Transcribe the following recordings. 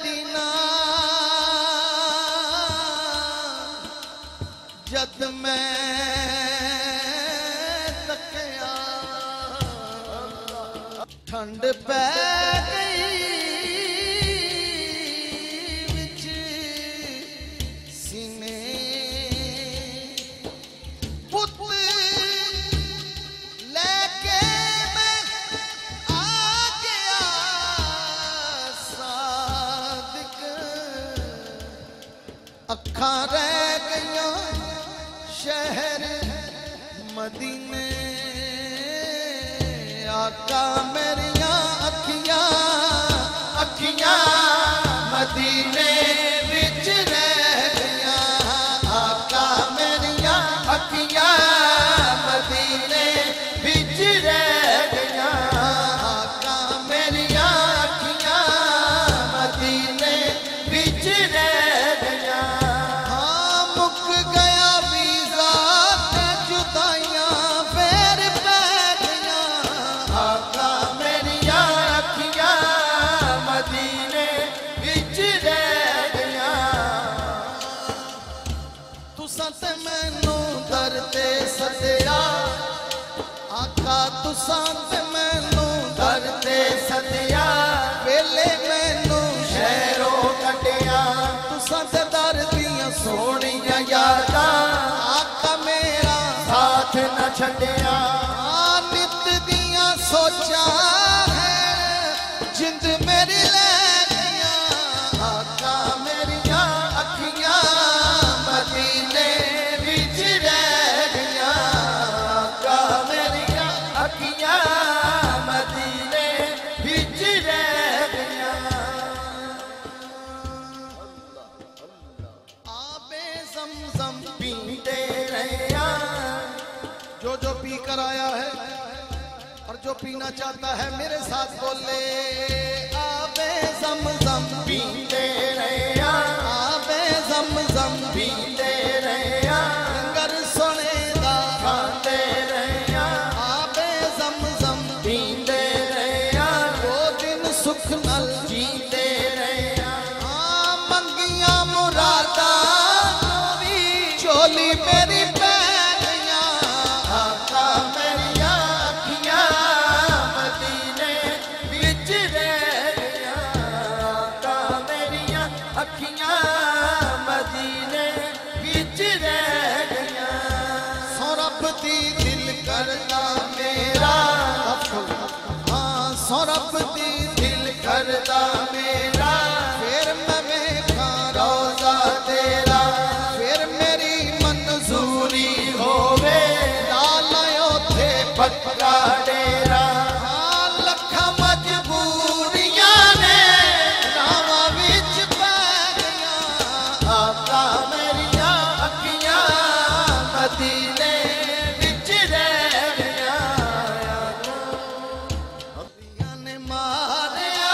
Medina जद मैं तकिया ठंड पै गई विच सीने पुत लेके मैं आ गया सादिक अखां रह गईयां शहर मदीने आका मेरिया अखियां अखियां मदीने विच रह गया आका मेरिया अखियां मदीने विच रह गया आका मेरिया अखियां मदीने विच रह गया हाँ मुक गया वीज़ा ते जुदाइयां फिर पै गया आका मेरिया अखियां मदीने विच रह गया तुसां ते मैनू दर ते सदिया आका तुसां ते मैनू दर ते सदिया वेले मैनू शहरों कटिया तुसां ते दर दियां सोहणियां यादां आका मेरा साथ न छड्डिया नित दियां सोचां है जिंद मेरी लै गईयां आका मेरिया अखियां मदीने विच रह गईयां आका मेरिया अखियां मदीने विच रह गईयां आबे ज़मज़म पीते रहिया जो पी कर आया है और जो पीना चाहता है मेरे साथ बोले आबे ज़मज़म पीते रहिया आबे ज़मज़म पीते रहिया लंगर सोने दा खाते रहिया आबे ज़मज़म पीते रहिया वो दिन सुख नल जीते रहिया हाँ मंगियां मुरादा चोली मेरी पै गईया आका मेरिया अखियां मदीने विच रह गया आका मेरिया अखियां मदीने विच रह गया सौ रब दी दिल करदा मेरा हाँ सौ रब दी दिल करदा मेरा फिर मैं वेखां रोज़ा तेरा फिर मेरी मंजूरी होवे लाला ओथे पक्का डेरा हाँ लखां मजबूरियां ने रावां विच पै गईयां आका मेरिया अखियां मदीने विच रह गया अखियां ने मारिया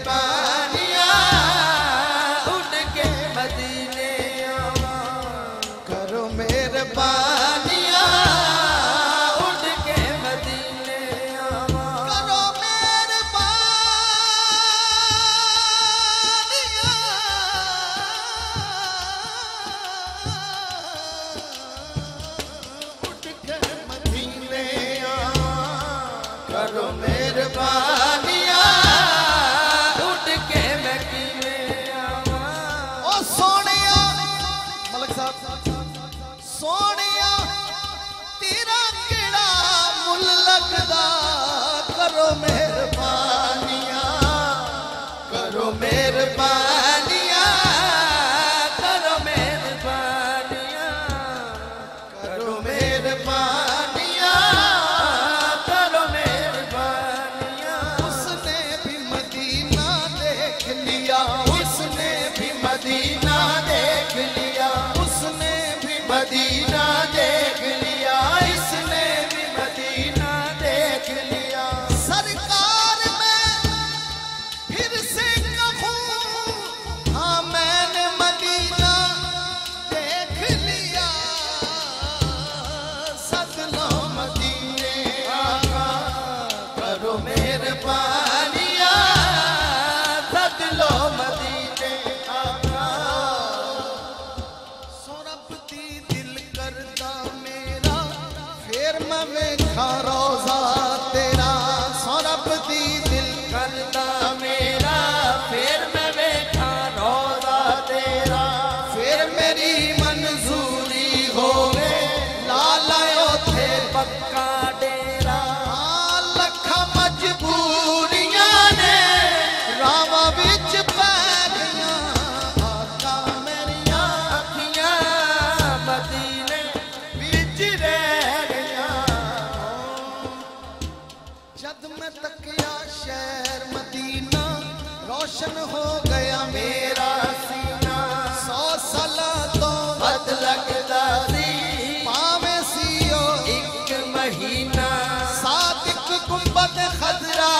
मेहरबानियां उठ के मदीने आवा करो मेहरबानियां उठ के मदीने आवा करो मेहरबानियां उठ के मदीने आवा करो मेहरबानियां उठ के मदीने आवा ओ सोनिया मलक साहब सोनिया तेरा केड़ा मुल लगदा करो मेहरबानियां करो मेहरबानियां करो मेहरबानियां करो मेहरबानियां करो मेहरबानियां उसने भी मदीना देख लिया उसने भी मदीना देख लिया उसने भी मदीना देख लिया इसने भी मदीना देख लिया सरकार मैं फिर से कहूँ हाँ मैंने मदीना देख लिया सदलो मदीने आका करो मेहरबानियां सदलो मदीने आका सोरब दी दिल करदा मेरा फिर मैं वेखा रोजा तेरा सोरब दी दिल करदा मेरा फिर मैं वेखा रोजा तेरा फिर मेरी मंजूरी होवे ला लायो थे पक्का डेरा हाँ लखा मजबूरियां ने रावा विच पै गईयां आका मेरियां अखियां मदीने विच रह गईयां जद मैं तकिया शहर मदीना रोशन हो गया मेरा सीना 100 साला तो बद लगदा सी पावे सीओ एक महीना सादिक गुंबद खजरा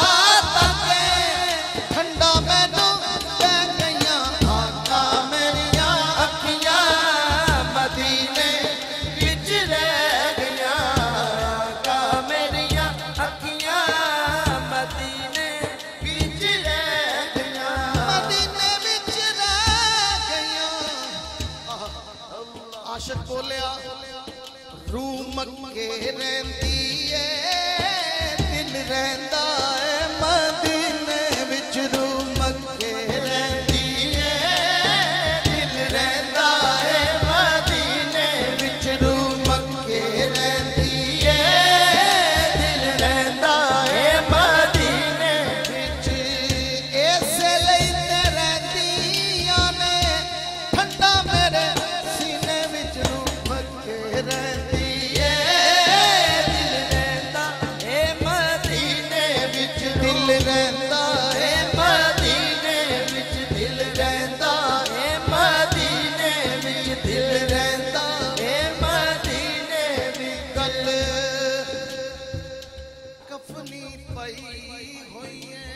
तक ठंडा मैनू पै गईयां आका मेरियां अखियां मदीने विच रह गईयां आका मेरियां अखियां मदीने विच रह गईयां मदीने विच रह गईयां आशिक बोलिया रूह मक्के रहंदी ए दिल रहंदा ए मदीने विच रूह मक्के रहंदी ए दिल रहंदा ए मदीने विच रूह मक्के रहंदी ए दिल रहंदा ए मदीने विच ऐसे लईते रहंदियां ने ठंडा मेरे सीने विच रूह मक्के रहंदी ए दिल रहंदा ए मदीने विच दिल रहंदा ए मदीने विच दिल रहंदा ए मदीने विच दिल रहंदा ए मदीने विच गल कफनी पई होई है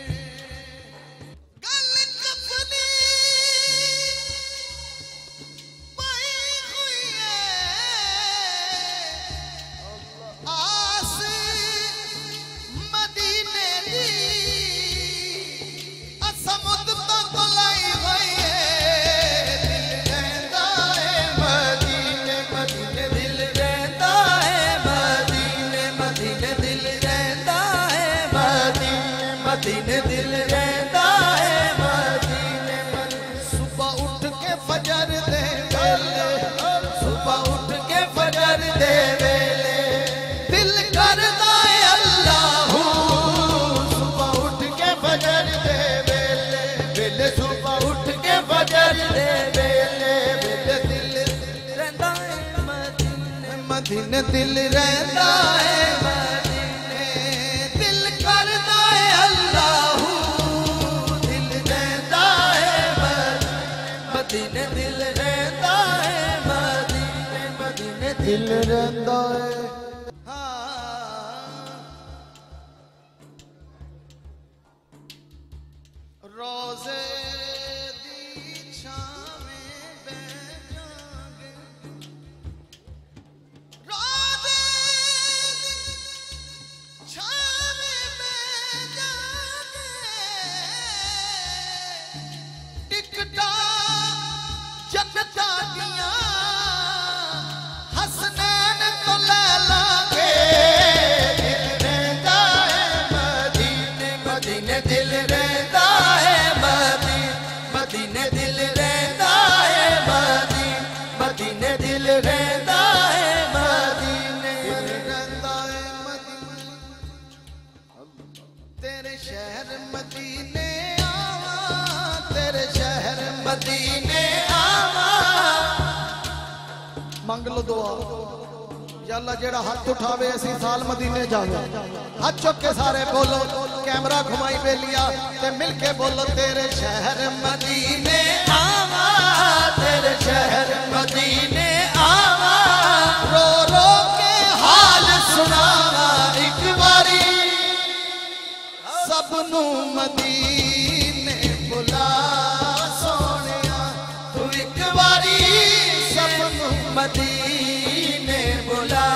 गल कफनी पई होई है आस मदीने दी असमुद तक लाई होई है दिल रहंदा है मदीने मदीने दिल रहंदा है मदीने मदीने दिल रहंदा है मदीने मदीने दिल रहंदा है मदीने सुबह उठ के फजर दे वेले सुबह उठ के फजर दे वेले दिल करदा है अल्लाहू सुबह उठ के फजर दे वेले वेले सुबह उठ के फजर दे वेले वेले दिल रहंदा है मदीने मदीने दिल रहंदा है मदीने दिल करदा है अल्लाहू दिल रहंदा है मदीने दिल रहंदा है मदीने मदीने दिल रहंदा है हाँ तेरे शहर मदीने आवा, तेरे शहर मदीने आवा। मंग लो दुआ या अल्लाह जेड़ा हाथ उठावे ऐसी साल मदीने जावे। हाथ चुक के सारे बोलो, कैमरा घुमाई बेलिया ते मिलके बोलो तेरे शहर मदीने आवा, तेरे शहर मदीने आवा। रो रो के हाल सुनावा एक बारी, सबनू मदीने बुला सोनिया तू एक बारी, सबनू मदीने बुला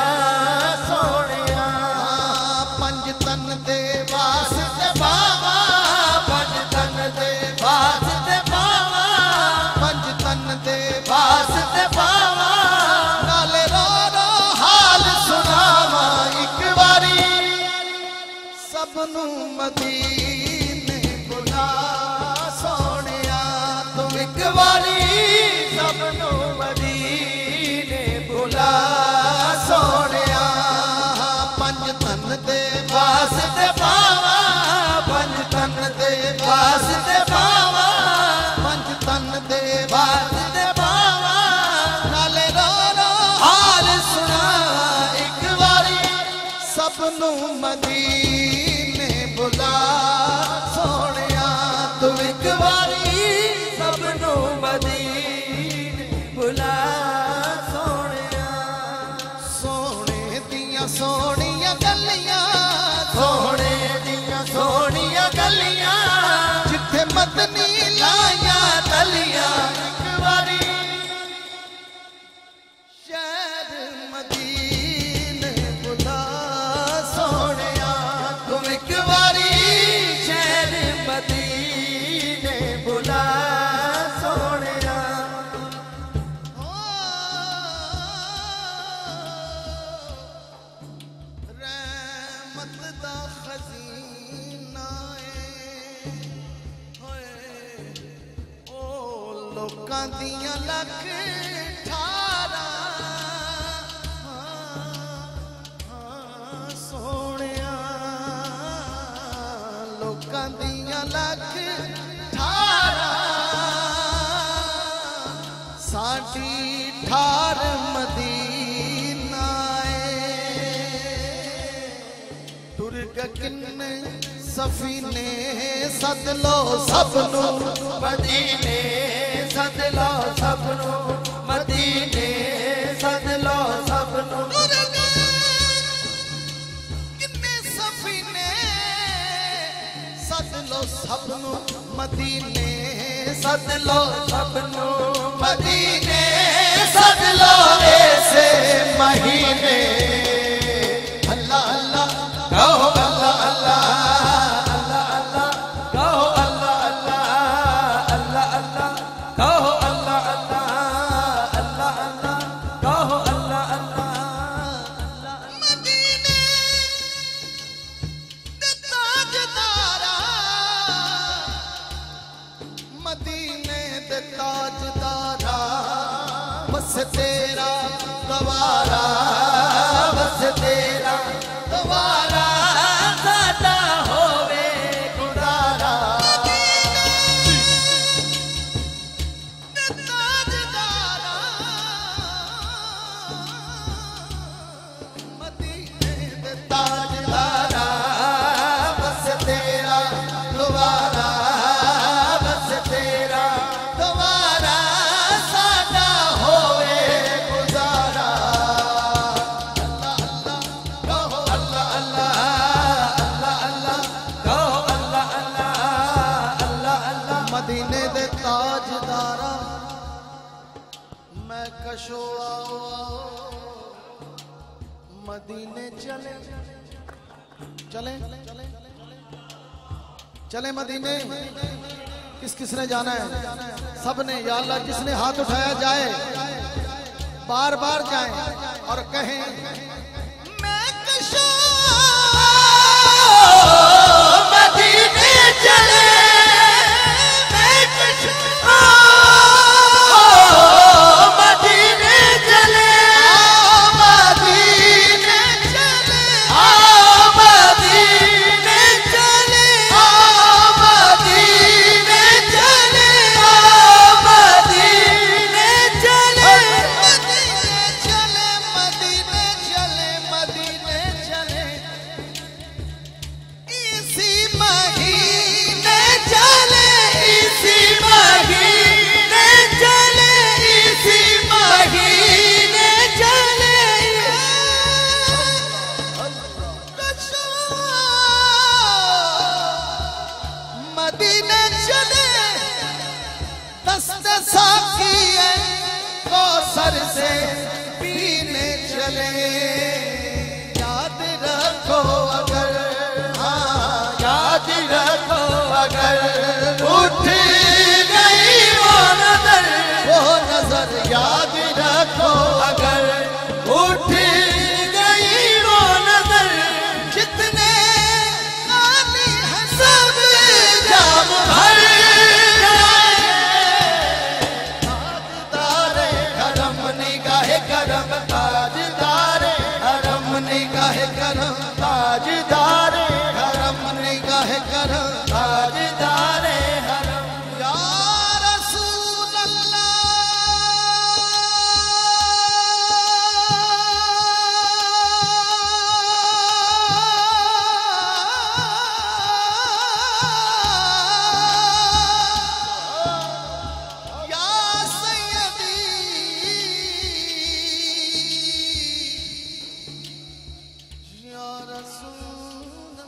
सोनिया। पंज तन दे वास्ते बावा, पंज तन दे वास्ते बावा, पंज तन दे वास्ते बावा। नाले रो रो हाल सुनावा एक बारी, सबनू मदीने बुला सोनिया तू एक बारी, सबनू मदीने बुला सोनिया। पंज तन दे वास्ते बावा, पंज तन दे वास्ते बावा, पंज तन दे वास्ते बावा। नाले रो रो हाल सुना एक बारी, सबनू मदीने बुला सोनिया तू एक बारी, सबनू मदीने बुला सोनिया। सोने दियां सोनियां गलियां, सोने दियां सोनियां गलियां, जिथे मदनी लाया तलियां एक बारी। शहर मदीने बुला सोनिया तू एक बारी, शहर मदीने बुला सोनिया। रहमत दा खजीना होए ओ लोकां दियां लख ठारा। सोनिया लोकां दियां लख ठारा, साडी ठार मदीना तुरग किन्ने सफीने सदलो सबनू मदीने, सदलो सबनू मदीने, सदलो सबनू। किन्ने सफीने सदलो सबनू मदीने, सदलो सबनू मदीने, सदलो ऐसे महीने। अल्लाह अल्लाह कहो, अल्लाह अल्लाह, अल्लाह अल्लाह कहो, अल्लाह अल्लाह, अल्लाह अल्लाह कहो, अल्लाह अल्लाह, अल्लाह अल्लाह कहो, अल्लाह अल्लाह। मदीने दे ताजदारा, मदीने दे ताजदारा, बस तेरा गवारा, बस तेरा गवारा, सादा होवे गुजारा। ताजदारा मदीने दे ताजदारा, बस तेरा गवारा, बस तेरा गवारा, सादा होवे गुजारा। मदीने दे ताजदारा मैं कशो आओ मदीने चले, चले चले मदीने। किस किसने जाना है? सबने। या अल्लाह जिसने हाथ उठाया जाए, बार बार जाए और कहें मैं कशो मदीने चले, मैं कशो मदीने चले, मदीने चले, मदीने चले। से पीने चले, याद रखो अगर, हाँ याद रखो अगर उठ गई वो नजर याद रखो अगर उठ गई वो नजर, जितने आने हैं सब जाम भर ताजदारे हरम निगाहे करम, ताजदारे हरम निगाहे करम, ताजदारे हरम निगाहे करम, ताजदारे हरम। या रसूल अल्लाह या सैयदी या रसूल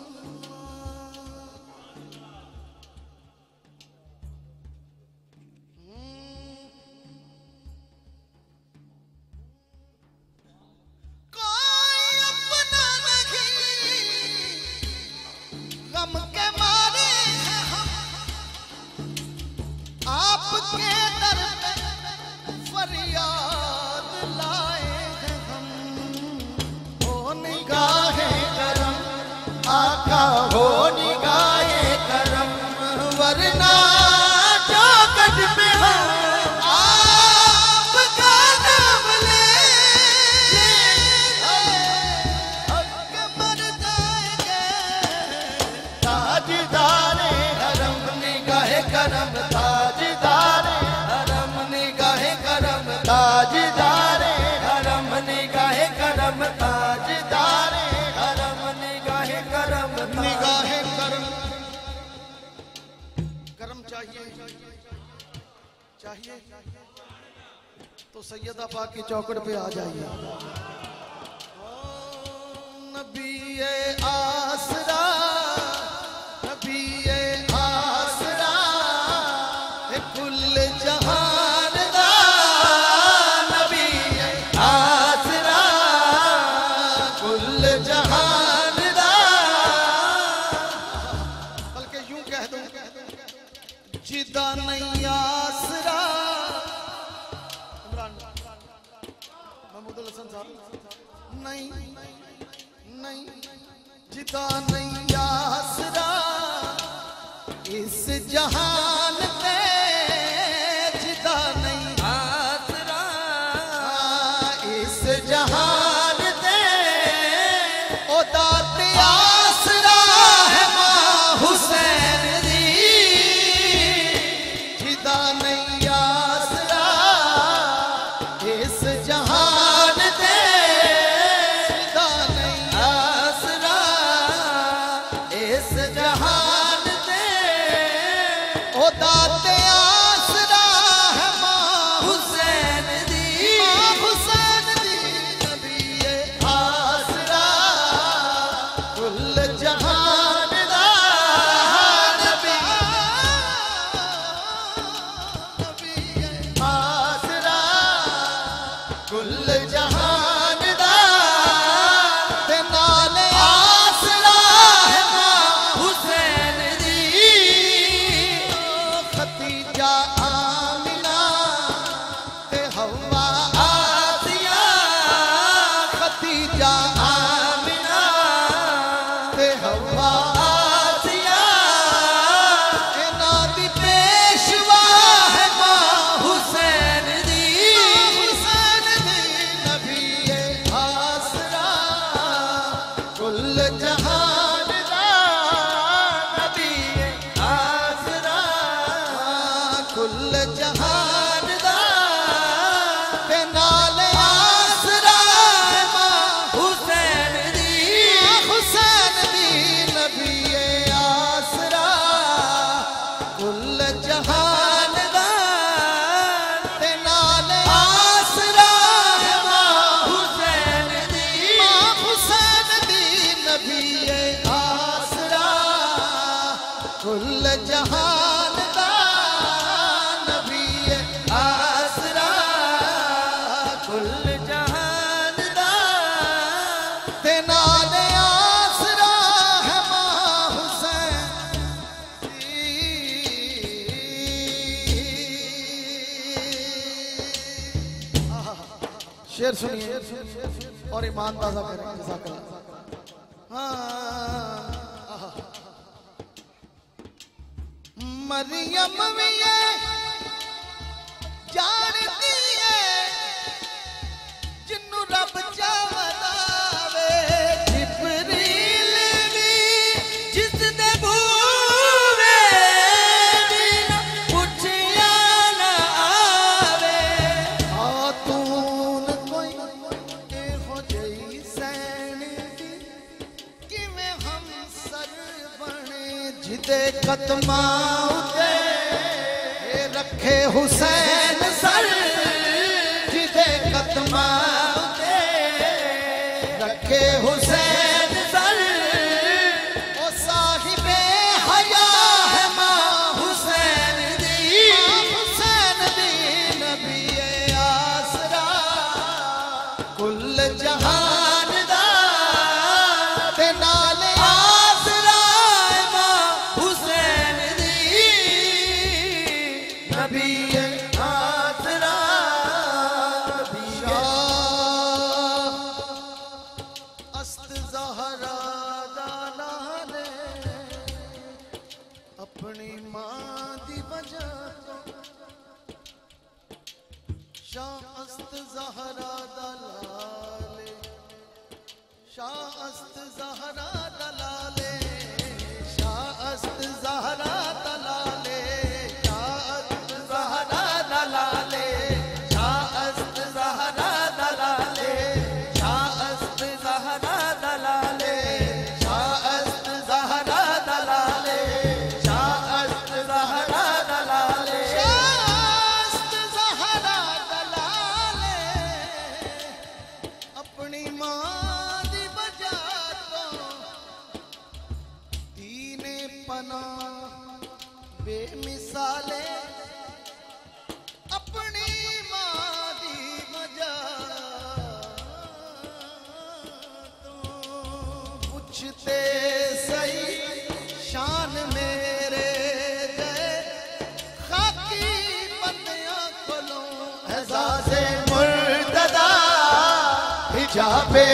कोई अपना नहीं, गम के मारे हैं हम, आपके दर पे फरियाद लाए हैं हम। हो निगाहे करम आका, हो निगाहे करम, वरना चौखट में हम आपका नाम ले के मर जाएंगे। ताजदारे हरम निगाहे करम, ताजदारे हरम निगाहे करम, ताजदारे हरम निगाहे करम, ताजदारे हरम निगाहे करम, निगाहे करम। करम चाहिए चाहिए तो सैयदा पाक की चौखट पे आ जाइए। नबीए आसरा, नबीए आसरा, ए कुल जहान दा नबीए आसरा, कुल जहान दा। बल्कि यूं कह दूं जिदा नहीं आसरा, इमरान महमूद हसन साहब, नहीं नहीं जिदा नहीं आसरा इस जहान पे, जिदा नहीं आसरा इस जहान पे, ओ दाते आसरा है मां हुसैन दी, जिदा नहीं आसरा इस जहान पे, जिदा नहीं आसरा इस जहान पे, ओ दाते आसरा है मां हुसैन दी, मां हुसैन दी। नबीए आसरा कुल जहान दा नबी, नबीए आसरा कुल जहान दा, ते नाले आसरा है मां हुसैन दी। खतीजा आमिना ते हवा आसिया, खतीजा आमिना ते हवा आसिया, इन्हां दी पेशवा है मां हुसैन दी, हुसैन दी। नबीए आसरा कुल जहान दा, नबीए आसरा कुल जहान दा, ते नाले आसरा है मां हुसैन दी, हुसैन दी। नबीए आसरा कुल जहान दा, ते नाले आसरा है मां हुसैन दी, मां हुसैन दी। नबीए आसरा कुल जहान दा, नबीए आसरा कुल शेर सुनिए और ईमान ताजा करें। हाँ मरियम भी है जानती है जिन्नू रब चाहवे जिब्रील भी जिस दे भूवे पुछया ना आवे खातून कोई एहो जई सैन दी किवें हम सर बने जिदे कदमां उते रखे हुसैन सर जिदे कदमां उते रखे हुसैन सर ओ साहिबे हया है मां हुसैन दी नबी आसरा कुल जहान दा ते नाले आसरा मां हुसैन दी नबी आसरा अस्त ज़हरा दा नाले अपनी मां दी वजह तो शाह अस्त ज़हरा दा लाले शाह अस्त ज़हरा दा लाले शाह अस्त ज़हरा दा लाले शाह अस्त ज़हरा दा लाले शाह अस्त ज़हरा दा लाले शाह अस्त ज़हरा दा लाले शाह अस्त ज़हरा दा लाले शाह अस्त ज़हरा दा लाले शाह अस्त ज़हरा दा लाले अपनी मां दी वजह तो दीने पना बेमिसाले अपनी मां दी वजह तो पूछते सही शान मेरे गए खाकी बंदियां कोलों एजाज़े मुर्तदा हिजाबे